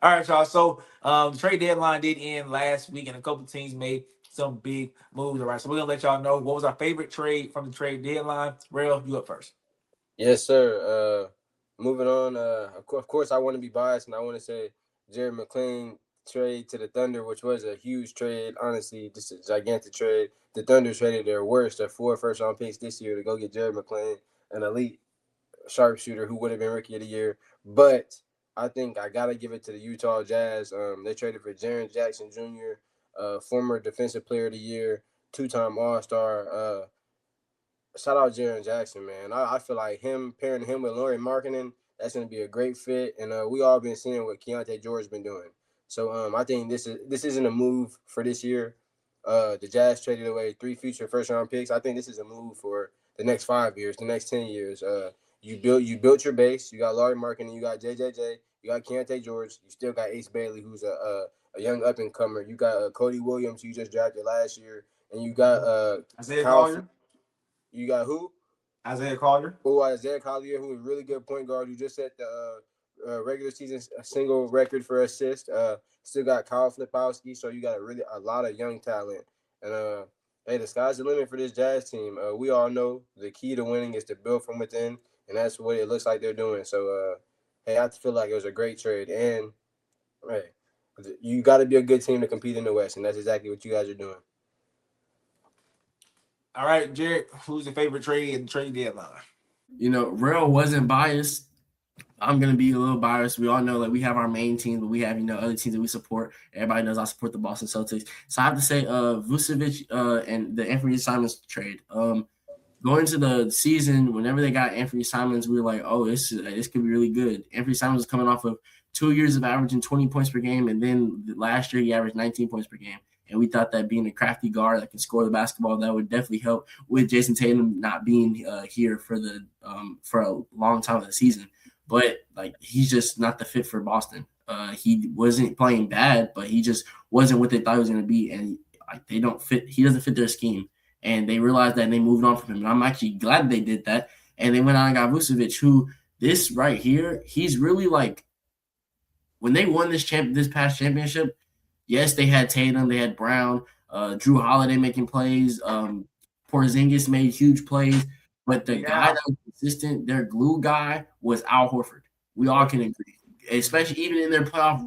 All right, y'all. So the trade deadline did end last week, and a couple teams made some big moves. All right, so we're gonna let y'all know what was our favorite trade from the trade deadline. Rell, you up first. Yes, sir. Moving on. Of course, I want to be biased, and I want to say Jared McClain trade to the Thunder, which was a huge trade. Honestly, just a gigantic trade. The Thunder traded their 4 first-round picks this year to go get Jared McClain, an elite sharpshooter who would have been Rookie of the Year. But I think I gotta give it to the Utah Jazz. They traded for Jaren Jackson Jr., former Defensive Player of the Year, 2-time All-Star. Shout out Jaren Jackson, man. I feel like pairing him with Laurie Markkinen, that's gonna be a great fit. And we all been seeing what Keontae George been doing. So I think this isn't a move for this year. The Jazz traded away 3 future first round picks. I think this is a move for the next 5 years, the next 10 years. You built your base. You got Laurie Markkinen, you got JJJ, you got Keontae George, you still got Ace Bailey, who's a young up and comer. You got Cody Williams, who you just drafted last year, and you got Isaiah Kyle. Collier. You got who? Isaiah Collier. Oh, Isaiah Collier, who is a really good point guard, who just set the regular season single record for assist. Still got Kyle Flipowski, so you got a lot of young talent. And hey, the sky's the limit for this Jazz team. We all know the key to winning is to build from within, and that's what it looks like they're doing. So hey, I feel like it was a great trade, and hey, you got to be a good team to compete in the West, and that's exactly what you guys are doing. All right, Jared, who's your favorite trade in the trade deadline? Rell wasn't biased. I'm gonna be a little biased. We all know like we have our main team, but we have other teams that we support. Everybody knows I support the Boston Celtics, so I have to say Vucevic and the Anthony Simons trade. Going into the season, whenever they got Anthony Simons, we were like, oh, this could be really good. Anthony Simons was coming off of 2 years of averaging 20 points per game, and then last year he averaged 19 points per game. And we thought that being a crafty guard that can score the basketball, that would definitely help with Jason Tatum not being here for a long time of the season. But like he's just not the fit for Boston. He wasn't playing bad, but he just wasn't what they thought he was going to be, and they don't fit. He doesn't fit their scheme, and they realized that and they moved on from him. And I'm actually glad they did that. And they went out and got Vucevic, who this right here, he's really like when they won this past championship. Yes, they had Tatum, they had Brown, Drew Holiday making plays. Porzingis made huge plays, but the guy that was consistent, their glue guy, was Al Horford. We all can agree, especially even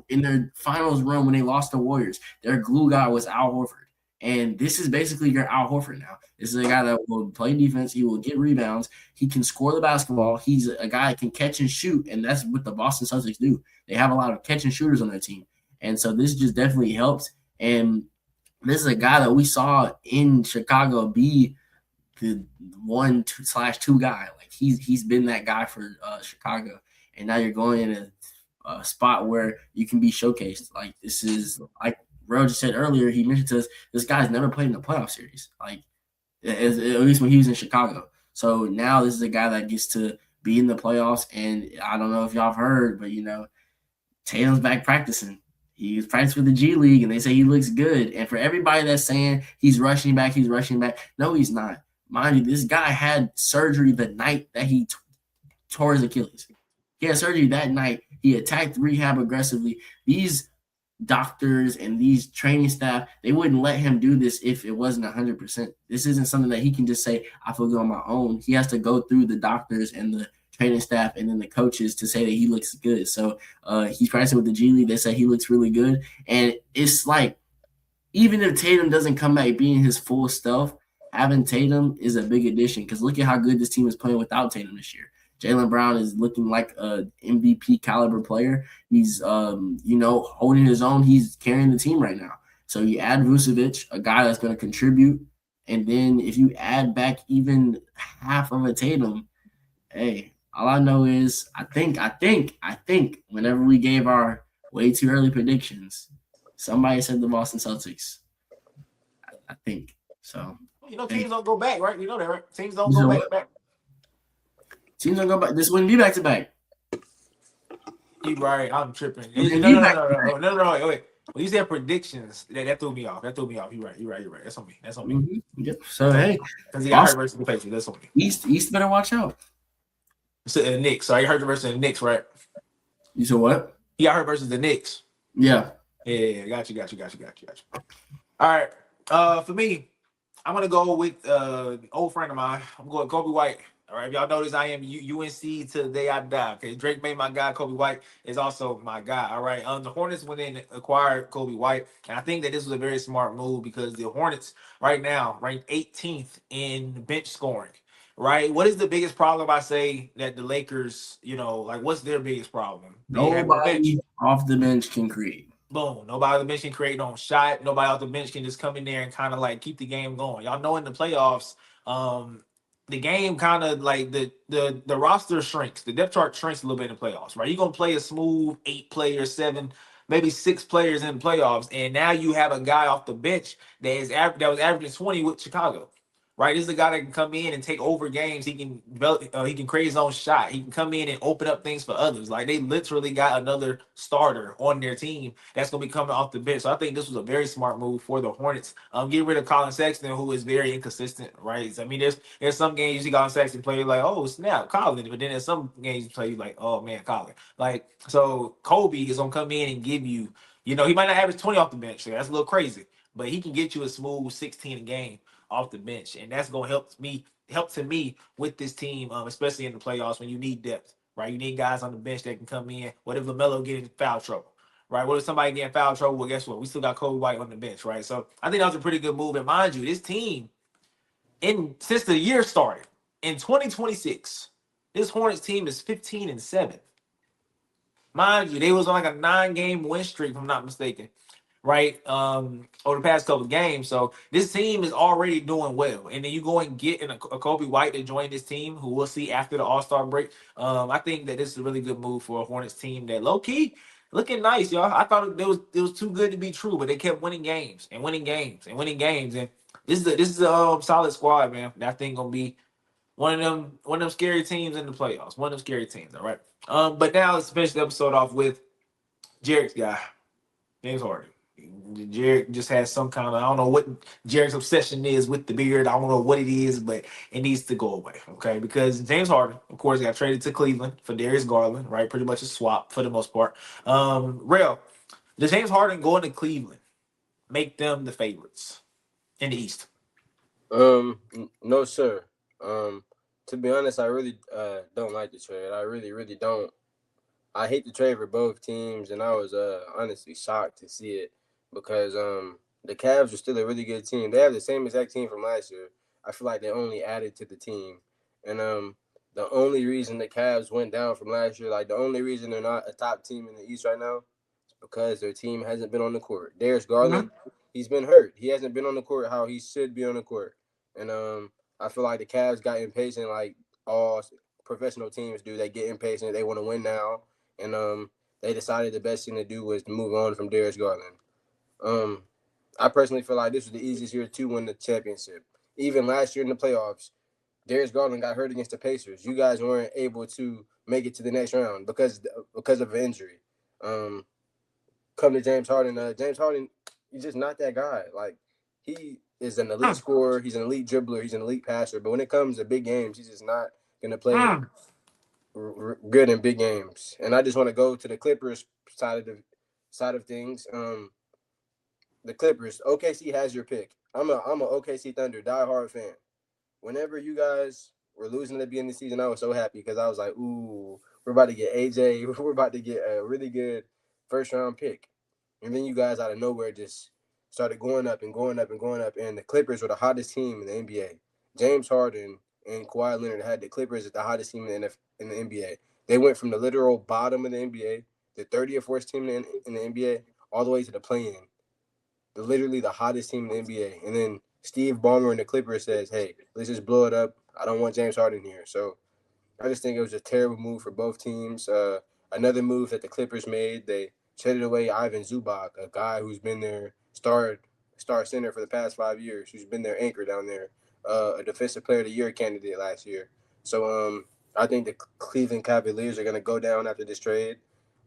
in their finals run when they lost the Warriors. Their glue guy was Al Horford, and this is basically your Al Horford now. This is a guy that will play defense. He will get rebounds. He can score the basketball. He's a guy that can catch and shoot, and that's what the Boston Celtics do. They have a lot of catch and shooters on their team. And so this just definitely helps. And this is a guy that we saw in Chicago be the 1/2 guy. Like he's been that guy for Chicago. And now you're going in a spot where you can be showcased. Like this is like Rell just said earlier. He mentioned to us this guy's never played in a playoff series. Like at least when he was in Chicago. So now this is a guy that gets to be in the playoffs. And I don't know if y'all have heard, but Tatum's back practicing. He's practicing with the G League, and they say he looks good. And for everybody that's saying he's rushing back, no, he's not. Mind you, this guy had surgery the night that he tore his Achilles. He had surgery that night. He attacked rehab aggressively. These doctors and these training staff, they wouldn't let him do this if it wasn't 100%. This isn't something that he can just say, I feel good on my own. He has to go through the doctors and the training staff and then the coaches to say that he looks good. So he's practicing with the G League. They say he looks really good. And it's like, even if Tatum doesn't come back being his full self, having Tatum is a big addition because look at how good this team is playing without Tatum this year. Jaylen Brown is looking like an MVP caliber player. He's, holding his own. He's carrying the team right now. So you add Vucevic, a guy that's going to contribute. And then if you add back even half of a Tatum, hey, all I know is I think whenever we gave our way too early predictions, somebody said the Boston Celtics. I think. So. Teams don't go back, right? You know that, right? Teams don't go back. Teams don't go back. This wouldn't be back to back. You right. I'm tripping. No. Wait. When you said predictions, that threw me off. You're right. That's on me. Mm-hmm. Yep. So hey, because he got hurt versus the Patriots. That's on me. East better watch out. So the Knicks. So I heard versus the Knicks, right? You said what? He got hurt versus the Knicks. Yeah. Yeah, got you. All right. For me, I'm gonna go with old friend of mine. I'm going Kobe White. All right, if y'all notice I am UNC to the day I die. Okay, Drake made my guy. Kobe White is also my guy. All right, the Hornets went in and acquired Kobe White, and I think that this was a very smart move because the Hornets right now ranked 18th in bench scoring. Right, what is the biggest problem? I say that the Lakers, like what's their biggest problem? They have no bench. Nobody off the bench can create. Boom. Nobody on the bench can create no shot. Nobody off the bench can just come in there and kind of like keep the game going. Y'all know in the playoffs, the game kind of like the roster shrinks. The depth chart shrinks a little bit in the playoffs, right? You're gonna play a smooth 8 players, seven, maybe 6 players in the playoffs, and now you have a guy off the bench that was averaging 20 with Chicago. Right, this is a guy that can come in and take over games. He can develop, he can create his own shot. He can come in and open up things for others. Like they literally got another starter on their team that's going to be coming off the bench. So I think this was a very smart move for the Hornets. Getting rid of Colin Sexton, who is very inconsistent. Right, so, I mean, there's some games you see Colin Sexton play like, oh snap, Colin, but then there's some games you play like, oh man, Colin. Like so, Kobe is going to come in and give you. He might not average 20 off the bench. So that's a little crazy, but he can get you a smooth 16 a game off the bench, and that's gonna help to me with this team, especially in the playoffs when you need depth, right? You need guys on the bench that can come in. What if LaMelo get in foul trouble, right? What if somebody get in foul trouble? Well, guess what? We still got Kobe White on the bench, right? So I think that was a pretty good move. And mind you, this team, since the year started in 2026, this Hornets team is 15-7. Mind you, they was on like a 9-game win streak, if I'm not mistaken, right? Over the past couple of games. So this team is already doing well. And then you go and get a Kobe White to join this team, who we'll see after the All-Star break. I think that this is a really good move for a Hornets team that low-key looking nice, y'all. I thought it was too good to be true, but they kept winning games and winning games and winning games. And this is a solid squad, man. That thing gonna be one of them scary teams in the playoffs. One of them scary teams, all right. But now let's finish the episode off with Jerrick's guy, James Harden. Jerrick just has some kind of, I don't know what Jerrick's obsession is with the beard. I don't know what it is, but it needs to go away, okay? Because James Harden, of course, got traded to Cleveland for Darius Garland, right? Pretty much a swap for the most part. Rell, does James Harden going to Cleveland make them the favorites in the East? No, sir. To be honest, I really don't like the trade. I really, really don't. I hate the trade for both teams, and I was honestly shocked to see it because the Cavs are still a really good team. They have the same exact team from last year. I feel like they only added to the team, and the only reason the Cavs went down from last year, like the only reason they're not a top team in the East right now, is because their team hasn't been on the court. Darius Garland, he's been hurt. He hasn't been on the court how he should be on the court, and I feel like the Cavs got impatient, like all professional teams do. They get impatient. They want to win now. And they decided the best thing to do was to move on from Darius Garland. I personally feel like this was the easiest year to win the championship. Even last year in the playoffs, Darius Garland got hurt against the Pacers. You guys weren't able to make it to the next round because of an injury. Come to James Harden. James Harden, he's just not that guy. Like, he is an elite scorer. He's an elite dribbler. He's an elite passer. But when it comes to big games, he's just not going to play good in big games. And I just want to go to the Clippers side of things. The Clippers, OKC has your pick. I'm a OKC Thunder diehard fan. Whenever you guys were losing at the beginning of the season, I was so happy because I was like, ooh, we're about to get AJ. We're about to get a really good first round pick. And then you guys out of nowhere just started going up and going up and going up. And the Clippers were the hottest team in the NBA. James Harden and Kawhi Leonard had the Clippers as the hottest team in the NBA. They went from the literal bottom of the NBA, the 30th worst team in the NBA, all the way to the play-in. Literally the hottest team in the NBA. And then Steve Ballmer and the Clippers says, hey, let's just blow it up. I don't want James Harden here. So I just think it was a terrible move for both teams. Another move that the Clippers made, they traded away Ivan Zubac, a guy who's been their star center for the past 5 years, who's been their anchor down there, a Defensive Player of the Year candidate last year. So I think the Cleveland Cavaliers are going to go down after this trade,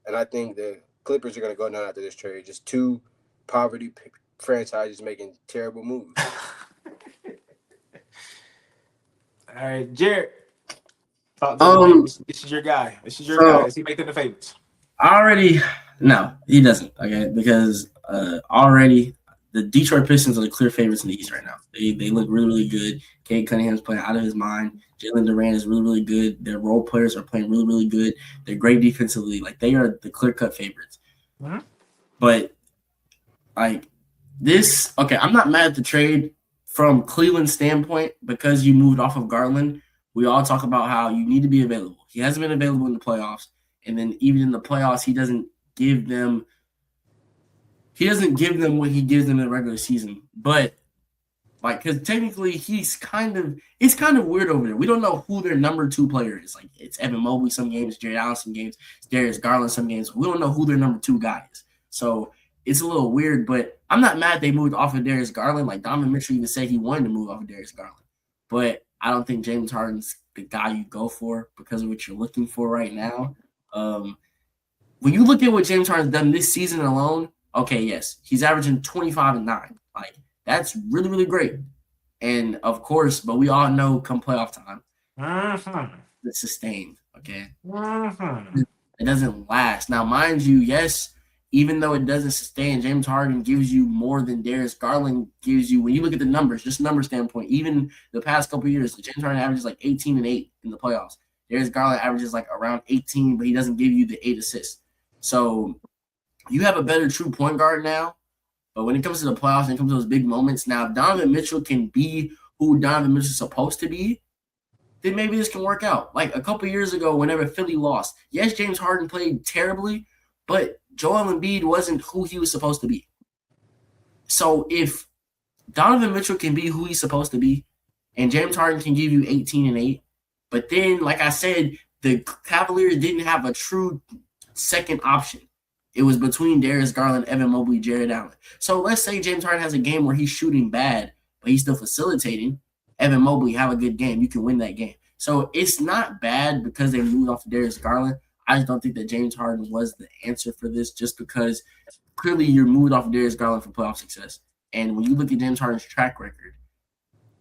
and I think the Clippers are going to go down after this trade. Just two poverty franchises making terrible moves. All right, Jared. Talk to me. This is your guy. This is your guy. Is he making the favorites? I already No, he doesn't. Okay, because already the Detroit Pistons are the clear favorites in the East right now. They look really, really good. Cade Cunningham's playing out of his mind. Jalen Durant is really, really good. Their role players are playing really, really good. They're great defensively. Like, they are the clear cut favorites. Mm-hmm. But like this, okay, I'm not mad at the trade from Cleveland's standpoint because you moved off of Garland. We all talk about how you need to be available. He hasn't been available in the playoffs, and then even in the playoffs, he doesn't give them what he gives them in the regular season. But like, because technically it's kind of weird over there. We don't know who their number 2 player is. Like, it's Evan Mobley some games, Jared Allen some games, it's Darius Garland some games. We don't know who their number 2 guy is. So it's a little weird, but I'm not mad they moved off of Darius Garland. Like, Donovan Mitchell even said he wanted to move off of Darius Garland. But I don't think James Harden's the guy you go for because of what you're looking for right now. When you look at what James Harden's done this season alone, okay, yes, he's averaging 25 and 9. Like, that's really, really great. And of course, but we all know come playoff time, it's sustained. Okay. It doesn't last. Now, mind you, yes, even though it doesn't sustain, James Harden gives you more than Darius Garland gives you. When you look at the numbers, just number standpoint, even the past couple of years, James Harden averages like 18 and 8 in the playoffs. Darius Garland averages like around 18, but he doesn't give you the 8 assists. So you have a better true point guard now. But when it comes to the playoffs and it comes to those big moments, now if Donovan Mitchell can be who Donovan Mitchell is supposed to be, then maybe this can work out. Like a couple years ago, whenever Philly lost, yes, James Harden played terribly, but Joel Embiid wasn't who he was supposed to be. So if Donovan Mitchell can be who he's supposed to be, and James Harden can give you 18 and 8, but then, like I said, the Cavaliers didn't have a true second option. It was between Darius Garland, Evan Mobley, Jared Allen. So let's say James Harden has a game where he's shooting bad, but he's still facilitating. Evan Mobley have a good game. You can win that game. So it's not bad because they moved off of Darius Garland. I just don't think that James Harden was the answer for this just because clearly you're moved off of Darius Garland for playoff success. And when you look at James Harden's track record,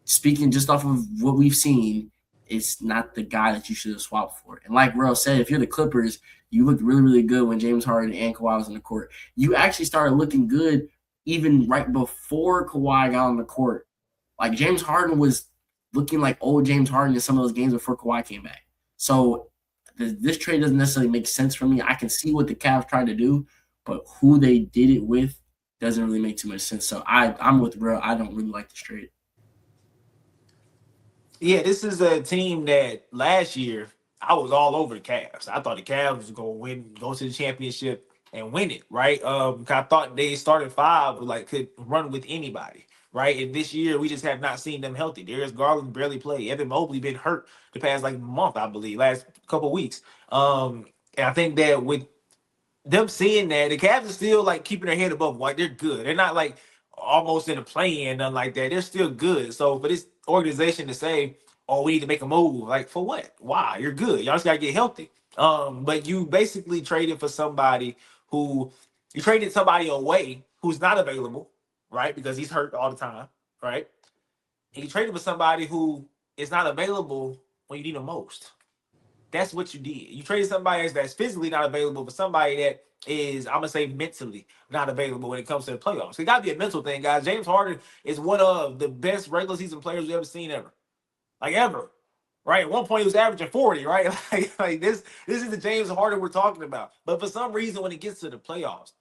speaking just off of what we've seen, it's not the guy that you should have swapped for. And like Rell said, if you're the Clippers, you looked really, really good when James Harden and Kawhi was on the court. You actually started looking good even right before Kawhi got on the court. Like James Harden was looking like old James Harden in some of those games before Kawhi came back. So this trade doesn't necessarily make sense for me. I can see what the Cavs tried to do, but who they did it with doesn't really make too much sense. So I'm with Rell. I don't really like this trade. Yeah, this is a team that last year I was all over the Cavs. I thought the Cavs was going to win, go to the championship and win it, right? I thought they started 5, like could run with anybody, right? And this year we just have not seen them healthy. Darius Garland barely played. Evan Mobley been hurt the past like month, I believe, last couple of weeks. And I think that with them seeing that, the Cavs are still like keeping their head above water. They're good. They're not like almost in a play-in, nothing like that. They're still good. So for this organization to say, "Oh, we need to make a move," like for what? Why? You're good. Y'all just gotta get healthy. But you basically traded for somebody who you traded somebody away who's not available, right? Because he's hurt all the time, right? And you traded for somebody who is not available when you need him most. That's what you did. You traded somebody that's physically not available for somebody that is, I'm gonna say, mentally not available when it comes to the playoffs. It gotta be a mental thing, guys. James Harden is one of the best regular season players we've ever seen ever. Like ever. Right? At one point he was averaging 40, right? Like this is the James Harden we're talking about. But for some reason when it gets to the playoffs,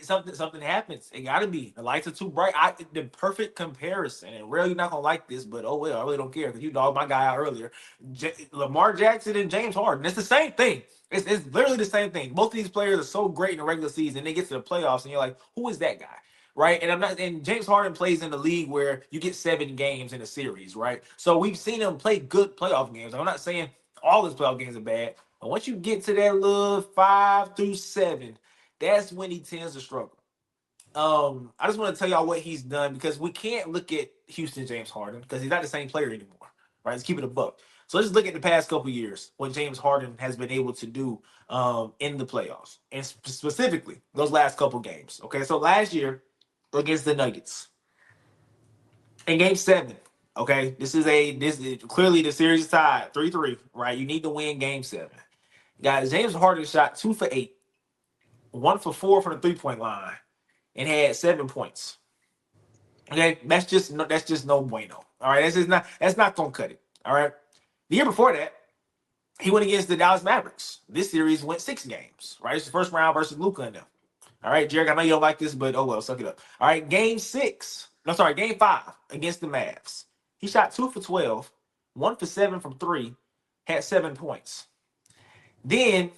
something happens. It gotta be. The lights are too bright. The perfect comparison, and really you're not gonna like this, but oh well, I really don't care because you dogged my guy out earlier. Lamar Jackson and James Harden. It's the same thing. It's literally the same thing. Both of these players are so great in the regular season. They get to the playoffs, and you're like, who is that guy? Right? And James Harden plays in the league where you get 7 games in a series, right? So we've seen him play good playoff games. I'm not saying all his playoff games are bad, but once you get to that little 5 through 7, that's when he tends to struggle. I just want to tell y'all what he's done because we can't look at Houston James Harden because he's not the same player anymore, right? Let's keep it a buck. So let's look at the past couple of years, what James Harden has been able to do in the playoffs, and specifically those last couple games. Okay, so last year against the Nuggets in Game 7. Okay, this is clearly the series is tied 3-3, right? You need to win Game 7. Guys, James Harden shot 2 for 8 1 for 4 from the 3-point line, and had 7 points. Okay, that's just no bueno. All right, that's not gonna cut it. All right. The year before that, he went against the Dallas Mavericks. This series went 6 games. Right, it's the first round versus Luka and them. All right, Jerrick, I know you don't like this, but oh well, suck it up. All right, game 5 against the Mavs. He shot 2 for 12, 1 for 7 from 3, had 7 points. Then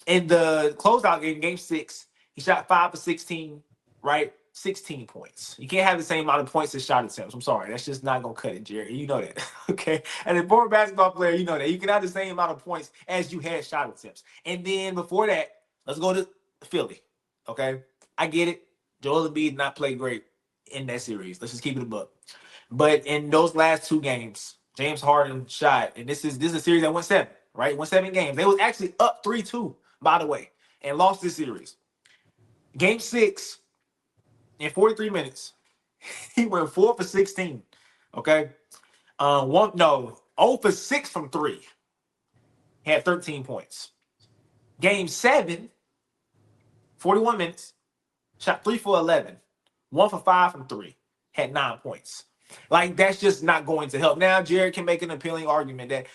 in the closeout game 6, he shot 5 for 16, right? 16 points. You can't have the same amount of points as shot attempts. I'm sorry. That's just not going to cut it, Jerry. You know that. Okay. And a former basketball player, you know that. You can have the same amount of points as you had shot attempts. And then before that, let's go to Philly. Okay. I get it. Joel Embiid did not play great in that series. Let's just keep it a buck. But in those last 2 games, James Harden shot, and this is a series that went 7, right? Went 7 games. They was actually up 3-2, by the way, and lost this series. Game 6, in 43 minutes, he went 4 for 16. Okay. 0 for 6 from 3. Had 13 points. Game 7, 41 minutes, shot 3 for 11. 1 for 5 from 3. Had 9 points. Like, that's just not going to help. Now, Jared can make an appealing argument that,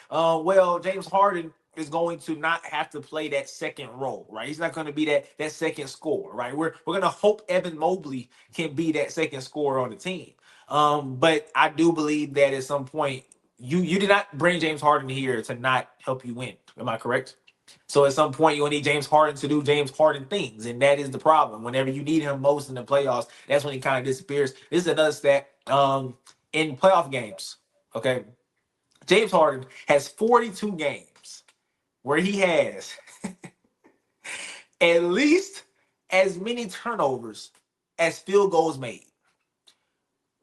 James Harden is going to not have to play that second role, right? He's not going to be that second scorer, right? We're going to hope Evan Mobley can be that second scorer on the team. But I do believe that at some point, you did not bring James Harden here to not help you win. Am I correct? So at some point, you'll need James Harden to do James Harden things, and that is the problem. Whenever you need him most in the playoffs, that's when he kind of disappears. This is another stat. In playoff games, okay, James Harden has 42 games where he has at least as many turnovers as field goals made.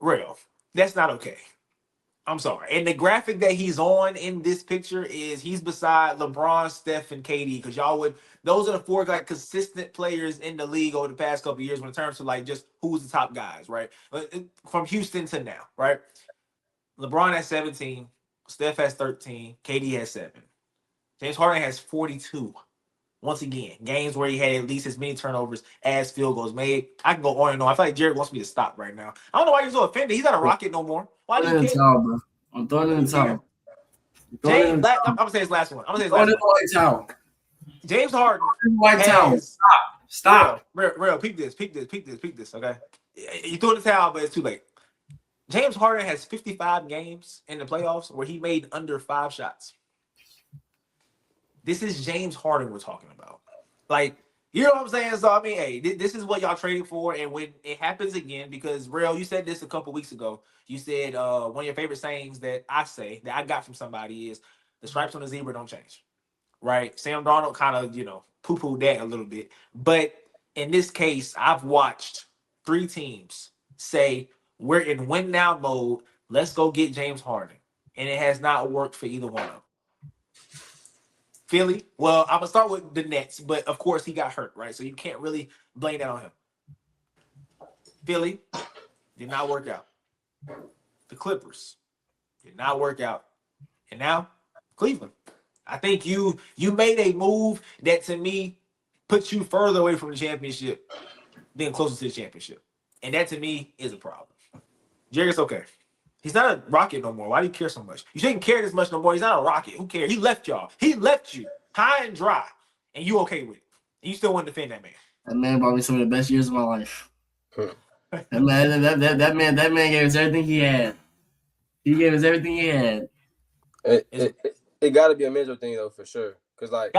Real. That's not okay. I'm sorry. And the graphic that he's on in this picture is he's beside LeBron, Steph, and KD, because those are the 4 like consistent players in the league over the past couple of years when it comes to like just who's the top guys, right? From Houston to now, right? LeBron has 17, Steph has 13, KD has 7. James Harden has 42. Once again, games where he had at least as many turnovers as field goals made. I can go on and on. I feel like Jared wants me to stop right now. I don't know why you're so offended. He's not a Rocket no more. Why do you care? I'm throwing in the towel. I'm gonna say his last one. James Harden white towel. Stop. Real. Peep this. Okay, you threw in the towel, but it's too late. James Harden has 55 games in the playoffs where he made under 5 shots. This is James Harden we're talking about. Like, you know what I'm saying? So, I mean, hey, this is what y'all trading for. And when it happens again, because, Rell, you said this a couple weeks ago. You said one of your favorite sayings that I got from somebody is the stripes on the zebra don't change, right? Sam Darnold kind of, poo-pooed that a little bit. But in this case, I've watched 3 teams say, we're in win-now mode. Let's go get James Harden. And it has not worked for either one of them. Philly, well, I'm going to start with the Nets, but of course he got hurt, right? So you can't really blame that on him. Philly did not work out. The Clippers did not work out. And now, Cleveland. I think you made a move that, to me, puts you further away from the championship than closer to the championship. And that, to me, is a problem. Jerry's okay. He's not a Rocket no more. Why do you care so much? You shouldn't care this much no more. He's not a Rocket. Who cares? He left y'all. He left you high and dry, and you okay with it. And you still want to defend that man. That man brought me some of the best years of my life. that man gave us everything he had. He gave us everything he had. It got to be a mental thing, though, for sure. Because, like,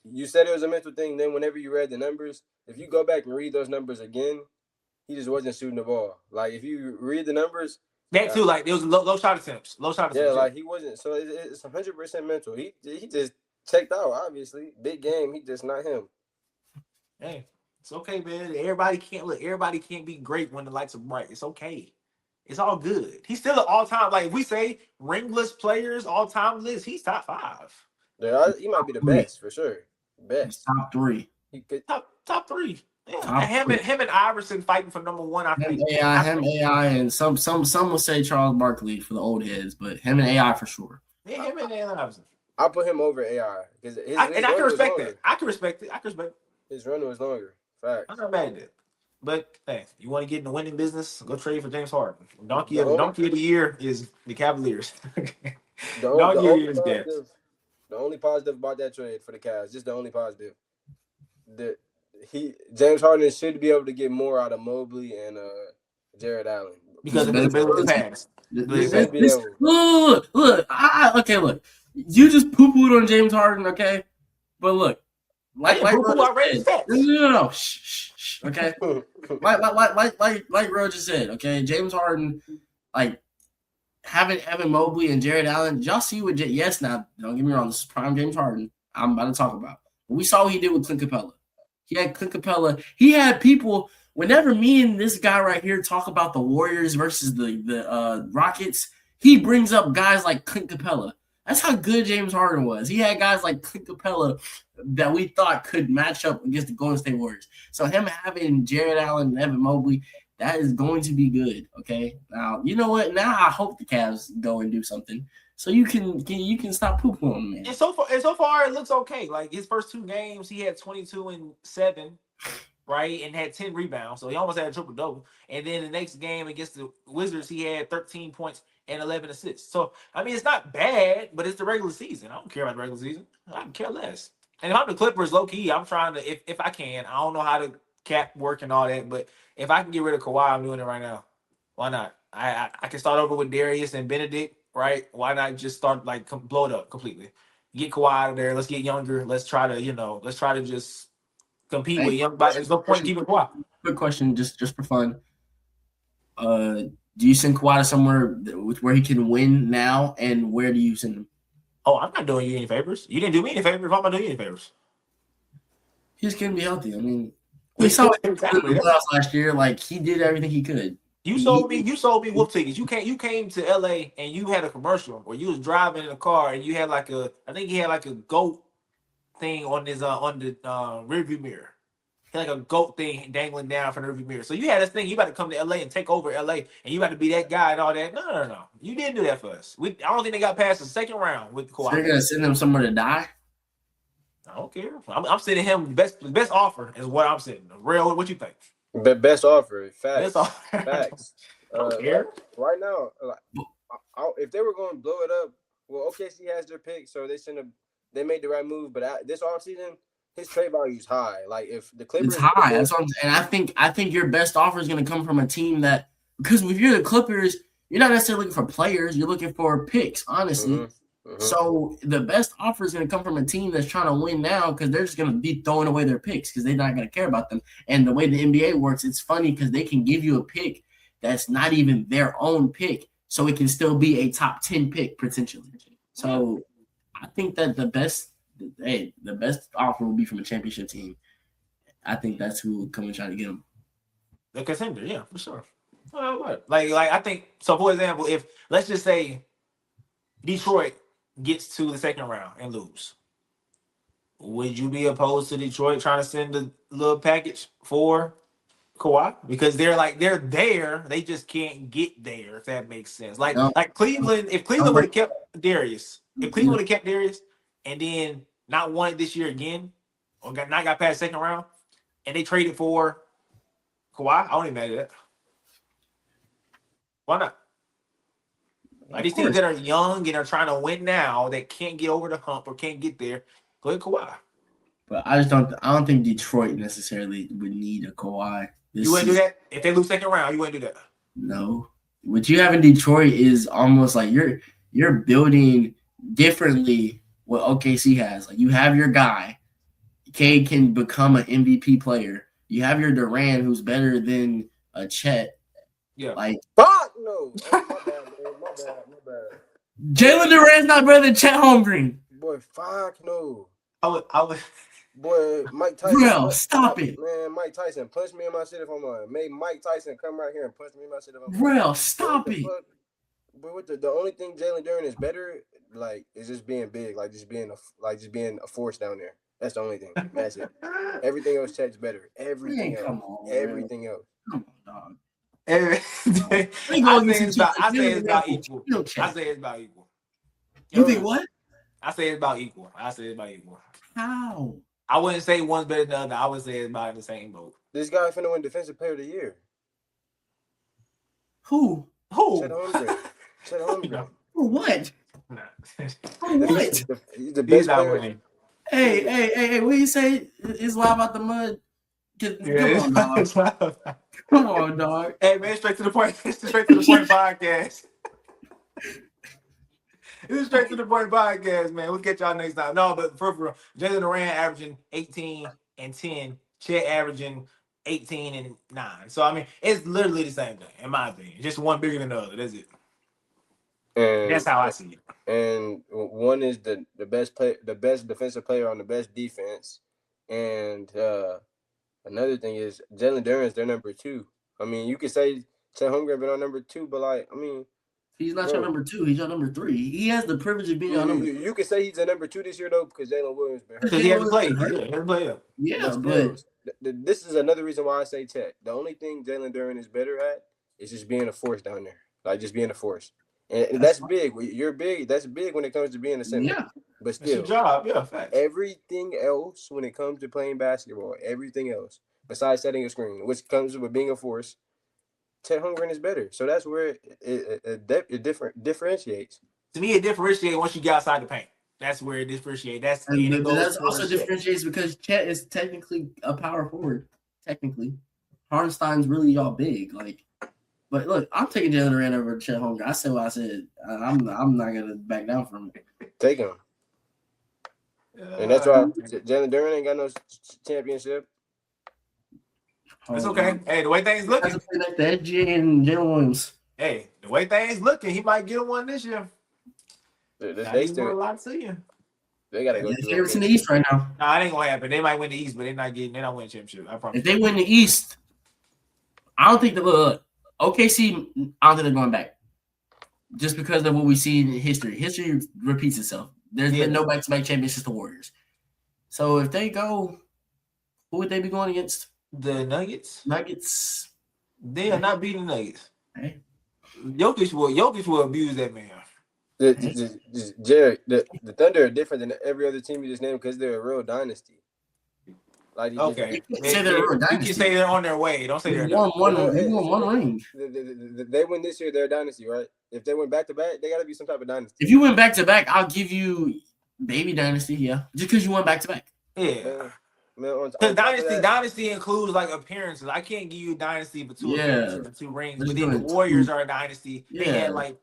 you said it was a mental thing. Then whenever you read the numbers, if you go back and read those numbers again, he just wasn't shooting the ball. Like, if you read the numbers, that too, like, there was low shot attempts. Yeah, like, he wasn't. So it's 100% mental. He just checked out, obviously. Big game. He just not him. Hey, it's okay, man. Everybody can't be great when the lights are bright. It's okay. It's all good. He's still an all-time, like, if we say ringless players, all-time list, he's top 5. Yeah, he might be the best, for sure. Best. Top 3. He could top 3. Yeah, him and Iverson fighting for number 1. I think him AI, and some will say Charles Barkley for the old heads, but him and AI for sure. Yeah, him and Iverson. I'll put him over AI I can respect that. I can respect it. His run was longer. Facts. I'm not mad at that. But hey, you want to get in the winning business? Go trade for James Harden. Donkey The of only, the year is the Cavaliers. the Donkey of the only year is that. the only positive about that trade for the Cavs, just the only positive, that James Harden should be able to get more out of Mobley and Jared Allen. Because of his ability to pass. He should be able. Look. Okay, look. You just poo pooed on James Harden, okay? But look, like already said. No. Shh. Okay. like Ro just said, okay. James Harden, like having Evan Mobley and Jared Allen. Did y'all see what? Yes, now don't get me wrong. This is prime James Harden. I'm about to talk about. But we saw what he did with Clint Capella. He had Clint Capella. He had people. Whenever me and this guy right here talk about the Warriors versus the Rockets, he brings up guys like Clint Capella. That's how good James Harden was. He had guys like Clint Capella that we thought could match up against the Golden State Warriors. So him having Jared Allen and Evan Mobley, that is going to be good. Okay. Now you know what? Now I hope the Cavs go and do something so you can stop pooping on him, man. And so far it looks okay. Like his first 2 games, he had 22 and 7. Right, and had 10 rebounds, so he almost had a triple double. And then the next game against the Wizards, he had 13 points and 11 assists. So I mean, it's not bad, but it's the regular season. I don't care about the regular season. I can care less. And if I'm the Clippers, low key, I'm trying to, if I can, I don't know how to cap work and all that, but if I can get rid of Kawhi, I'm doing it right now. Why not? I can start over with Darius and Benedict, right? Why not just start blow it up completely? Get Kawhi out of there. Let's get younger. Let's try to just compete with young, but there's no point in keeping Kawhi. Quick question, just for fun. Do you send Kawhi to somewhere where he can win now, and where do you send him? Oh, I'm not doing you any favors. You didn't do me any favors. Why am I doing you any favors? He's gonna be healthy. I mean, we saw it in the playoffs last year. Like he did everything he could. You sold me wolf tickets. You came to LA and you had a commercial where you was driving in a car and you had I think he had like a goat thing on his on the rearview mirror. He had like a goat thing dangling down from the rearview mirror. So you had this thing. You about to come to LA and take over LA, and you about to be that guy and all that. No. You didn't do that for us. I don't think they got past the second round with Kawhi. So they're gonna send him somewhere to die. I don't care. I'm sending him the best offer is what I'm sending. Rell, what you think? Best offer. Facts. Best offer. Facts. I don't care. Right now, if they were going to blow it up, well, OKC has their pick, so they made the right move. But this offseason, his trade value is high. Like if the Clippers, it's high. That's what and I think your best offer is going to come from a team that, because if you're the Clippers, you're not necessarily looking for players. You're looking for picks, honestly. Mm-hmm. So the best offer is going to come from a team that's trying to win now, because they're just going to be throwing away their picks because they're not going to care about them. And the way the NBA works, it's funny because they can give you a pick that's not even their own pick, so it can still be a top 10 pick potentially. So I think that the best offer will be from a championship team. I think that's who will come and try to get them. The contender, yeah, for sure. Like I think so. For example, if let's just say Detroit gets to the second round and lose, would you be opposed to Detroit trying to send a little package for Kawhi? Because they're there, they just can't get there, if that makes sense. Like Cleveland, if Cleveland would have kept Darius, and then not won it this year again, or not got past second round, and they traded for Kawhi, I don't even mad at that. Why not? Like these teams that are young and are trying to win now, that can't get over the hump or can't get there, go ahead Kawhi. But I don't think Detroit necessarily would need a Kawhi. You wouldn't do that? If they lose second round, you wouldn't do that? No. What you have in Detroit is almost like you're building differently what OKC has. Like you have your guy. Cade can become an MVP player. You have your Durant, who's better than a Chet. Yeah. Like fuck no. My bad. Jalen Durant's not better than Chet Holmgren. Boy, fuck no. I would. Boy, Mike Tyson. Bro, stop it. Man, Mike Tyson, punch me in my shit if I'm on. Make Mike Tyson come right here and punch me in my shit if I'm on. Bro, stop it. But the only thing Jalen Duran is better, like, is just being big, just being a force down there. That's the only thing. That's it. Everything else Chet's better. Everything else. Come on, dog. I say it's about equal. You think what? I say it's about equal. How? I wouldn't say one's better than the other. I would say it's about in the same boat. This guy finna win Defensive Player of the Year. Who? Chet Holmgren. For what? Nah. For what? He's the He's best not player. winning. Hey, what you say? It's live out the mud. Come on, dog. Come on, dog. Hey, man, straight to the point. Straight to the point podcast. It's straight to the point podcast, man. We'll get y'all next time. No, but for real, Jalen Durant averaging 18 and 10. Chet averaging 18 and 9. So, I mean, it's literally the same thing, in my opinion. Just one bigger than the other. That's it. And That's how I see it. And one is the best defensive player on the best defense. And another thing is Jalen Duran's their number 2. I mean, you could say Chet Holmgren been on number 2, but like, I mean, he's not your number 2. He's your number 3. He has the privilege of being on number. You could say he's a number 2 this year though, because Jalen Williams been hurt. Because he hasn't played. Yeah, but this is another reason why I say Chet. The only thing Jalen Duran is better at is just being a force down there, like just being a force. And that's big. You're big. That's big when it comes to being a center. Yeah. But still, it's your job. Yeah, facts. Everything else when it comes to playing basketball, everything else besides setting a screen, which comes with being a force, Chet Holmgren is better. So that's where it differentiates. To me, it differentiates once you get outside the paint. That's where it differentiates. That's also differentiates because Chet is technically a power forward. Technically, Hardenstein's really y'all big. Like, but look, I'm taking Jalen Durant over Chet Holmgren. I said what I said. I'm not gonna back down from it. Take him. And that's why Jalen Durant ain't got no championship. It's okay. Hey, the way things looking. Like the SGA and Jalen Williams. Hey, the way things looking, he might get one this year. They still a lot to you. They gotta go. Favorites in the East right now. Nah, it ain't gonna happen. They might win the East, but they're not winning championship. I promise. If they win the East, I don't think OKC. I don't think they're going back. Just because of what we see in history. History repeats itself. There's been no back-to-back championships to Warriors. So if they go, who would they be going against? The Nuggets. Nuggets. They are not beating the Nuggets. Hey. Jokic will abuse that man. Jerrick, the Thunder are different than every other team you just named because they're a real dynasty. Like okay, you can say they're on their way. Don't say they're one ring. They win this year, they're a dynasty, right? If they win back to back, they got to be some type of dynasty. If you win back to back, I'll give you baby dynasty. Yeah, just because you went back to back. Yeah. Because dynasty includes like appearances. I can't give you dynasty for 2 appearances and 2 rings. But then the Warriors are a dynasty. They had like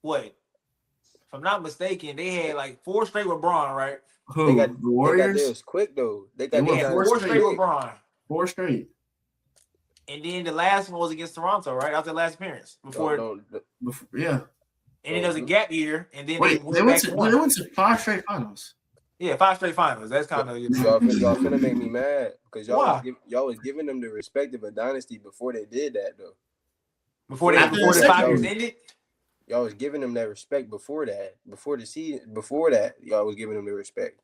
what? If I'm not mistaken, they had like 4 straight with Braun, right? Who? They got Warriors. Theirs quick though. They had 4 straight with Braun. 4 straight. And then the last one was against Toronto, right? That was their last appearance before. Yeah. And then there was a gap year, and then they went to 5 straight finals. Yeah, 5 straight finals. That's kind of y'all finna make me mad because y'all was giving them the respect of a dynasty before they did that though. Before the 5 years ended. Y'all was giving them that respect before that. Before that, y'all was giving them the respect.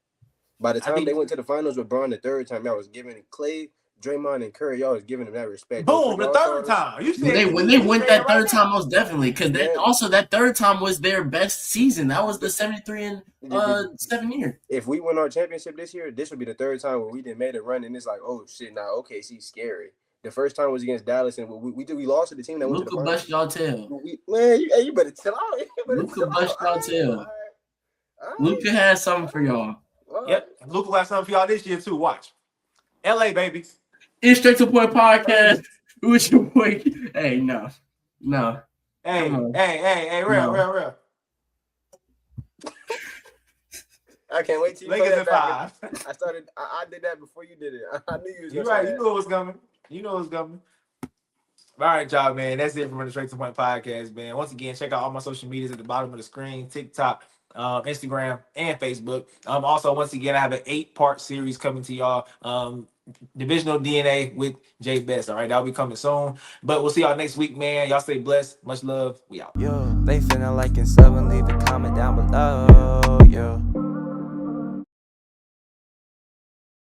By the time they went to the finals with Braun the 3rd time, y'all was giving Clay, Draymond, and Curry, y'all was giving them that respect. Boom, the 3rd time. You said when they went that 3rd time, most definitely. Because also that 3rd time was their best season. That was the 73 and 7 year. If we win our championship this year, this would be the 3rd time where we didn't made a run, and it's like, oh shit, now OKC's scary. The first time was against Dallas, and we lost to the team that went to the finals. Luka bust y'all tail. You better chill out. Luka bust y'all tail. Luka has something for y'all. Yep, Luka will have something for y'all this year too. Watch, LA baby. It's Straight to the Point podcast. Who's your boy? Hey, no. Hey, real. I can't wait till you Lakers at 5. I did that before you did it. I knew you was You're right. You know what's coming. All right, y'all, man. That's it from the Straight to the Point podcast, man. Once again, check out all my social medias at the bottom of the screen: TikTok, Instagram, and Facebook. Also, once again, I have an 8-part series coming to y'all. Divisional DNA with Bess. All right, that'll be coming soon. But we'll see y'all next week, man. Y'all stay blessed. Much love. We out. Yo, they feeling like in 7, leave a comment down below. Yo.